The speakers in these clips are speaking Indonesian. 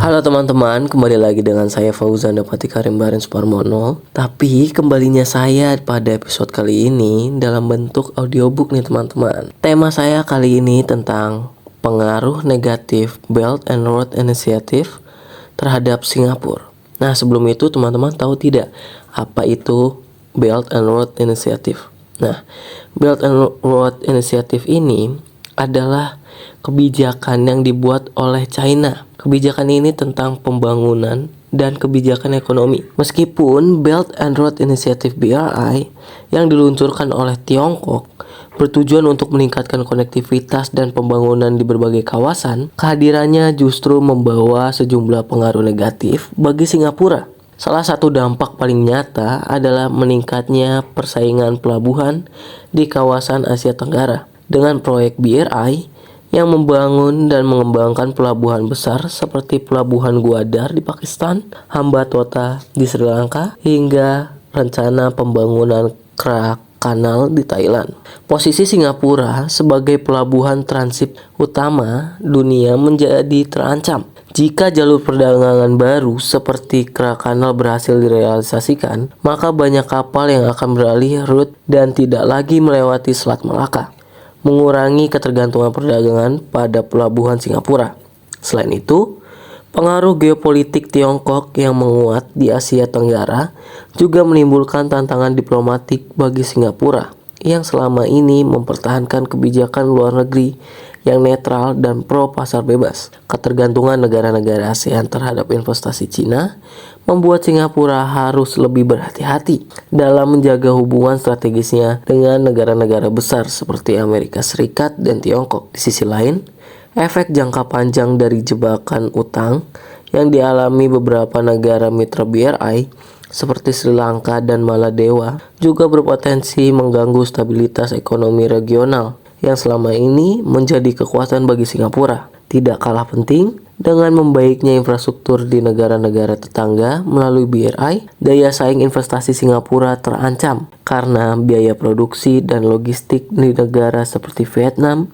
Halo teman-teman, kembali lagi dengan saya Fauzan Dapati Karim Barens Parmono. Tapi kembalinya saya pada episode kali ini dalam bentuk audiobook nih teman-teman. Tema saya kali ini tentang pengaruh negatif Belt and Road Initiative terhadap Singapura. Nah, sebelum itu teman-teman tahu tidak apa itu Belt and Road Initiative? Nah, Belt and Road Initiative ini adalah kebijakan yang dibuat oleh China. Kebijakan ini tentang pembangunan dan kebijakan ekonomi. Meskipun Belt and Road Initiative BRI yang diluncurkan oleh Tiongkok bertujuan untuk meningkatkan konektivitas dan pembangunan di berbagai kawasan, kehadirannya justru membawa sejumlah pengaruh negatif bagi Singapura. Salah satu dampak paling nyata adalah meningkatnya persaingan pelabuhan di kawasan Asia Tenggara. Dengan proyek BRI yang membangun dan mengembangkan pelabuhan besar seperti Pelabuhan Gwadar di Pakistan, Hambantota di Sri Lanka, hingga rencana pembangunan Krak Kanal di Thailand. Posisi Singapura sebagai pelabuhan transit utama dunia menjadi terancam. Jika jalur perdagangan baru seperti Krak Kanal berhasil direalisasikan, maka banyak kapal yang akan beralih rute dan tidak lagi melewati Selat Malaka, mengurangi ketergantungan perdagangan pada pelabuhan Singapura. Selain itu, pengaruh geopolitik Tiongkok yang menguat di Asia Tenggara juga menimbulkan tantangan diplomatik bagi Singapura yang selama ini mempertahankan kebijakan luar negeri yang netral dan pro pasar bebas. Ketergantungan negara-negara ASEAN terhadap investasi Cina membuat Singapura harus lebih berhati-hati dalam menjaga hubungan strategisnya dengan negara-negara besar seperti Amerika Serikat dan Tiongkok. Di sisi lain, efek jangka panjang dari jebakan utang yang dialami beberapa negara mitra BRI seperti Sri Lanka dan Maladewa juga berpotensi mengganggu stabilitas ekonomi regional yang selama ini menjadi kekuatan bagi Singapura. Tidak kalah penting, dengan membaiknya infrastruktur di negara-negara tetangga melalui BRI, daya saing investasi Singapura terancam karena biaya produksi dan logistik di negara seperti Vietnam,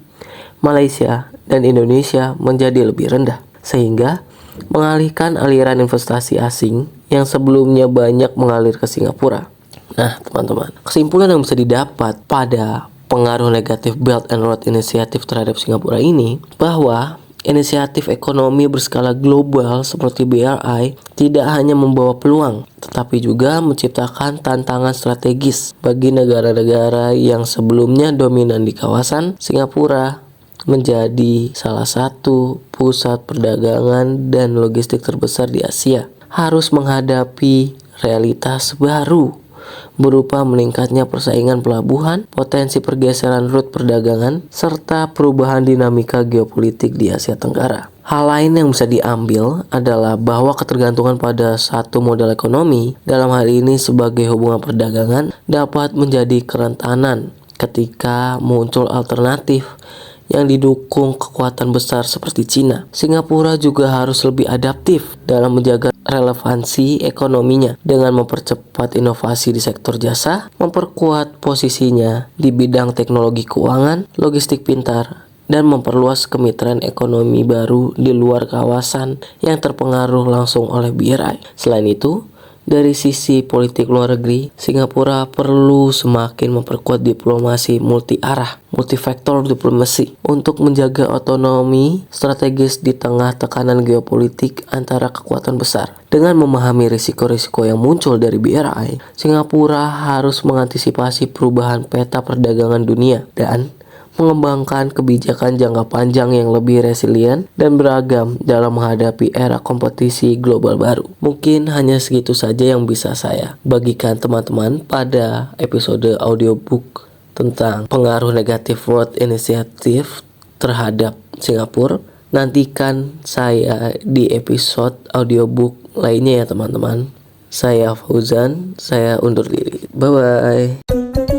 Malaysia, dan Indonesia menjadi lebih rendah, sehingga mengalihkan aliran investasi asing yang sebelumnya banyak mengalir ke Singapura. Nah, teman-teman, kesimpulan yang bisa didapat pada pengaruh negatif Belt and Road Initiative terhadap Singapura ini bahwa inisiatif ekonomi berskala global seperti BRI tidak hanya membawa peluang, tetapi juga menciptakan tantangan strategis bagi negara-negara yang sebelumnya dominan di kawasan. Singapura menjadi salah satu pusat perdagangan dan logistik terbesar di Asia, harus menghadapi realitas baru berupa meningkatnya persaingan pelabuhan, potensi pergeseran rute perdagangan, serta perubahan dinamika geopolitik di Asia Tenggara. Hal lain yang bisa diambil adalah bahwa ketergantungan pada satu model ekonomi, dalam hal ini sebagai hubungan perdagangan, dapat menjadi kerentanan ketika muncul alternatif yang didukung kekuatan besar seperti Cina. Singapura juga harus lebih adaptif dalam menjaga relevansi ekonominya dengan mempercepat inovasi di sektor jasa, memperkuat posisinya di bidang teknologi keuangan, logistik pintar, dan memperluas kemitraan ekonomi baru di luar kawasan yang terpengaruh langsung oleh BRI. Selain itu, dari sisi politik luar negeri, Singapura perlu semakin memperkuat diplomasi multi-arah, multifaktor diplomasi, untuk menjaga otonomi strategis di tengah tekanan geopolitik antara kekuatan besar. Dengan memahami risiko-risiko yang muncul dari BRI, Singapura harus mengantisipasi perubahan peta perdagangan dunia dan mengembangkan kebijakan jangka panjang yang lebih resilient dan beragam dalam menghadapi era kompetisi global baru. Mungkin hanya segitu saja yang bisa saya bagikan teman-teman pada episode audiobook tentang pengaruh negatif Road Initiative terhadap Singapura. Nantikan saya di episode audiobook lainnya ya teman-teman. Saya Fauzan, saya undur diri. Bye-bye.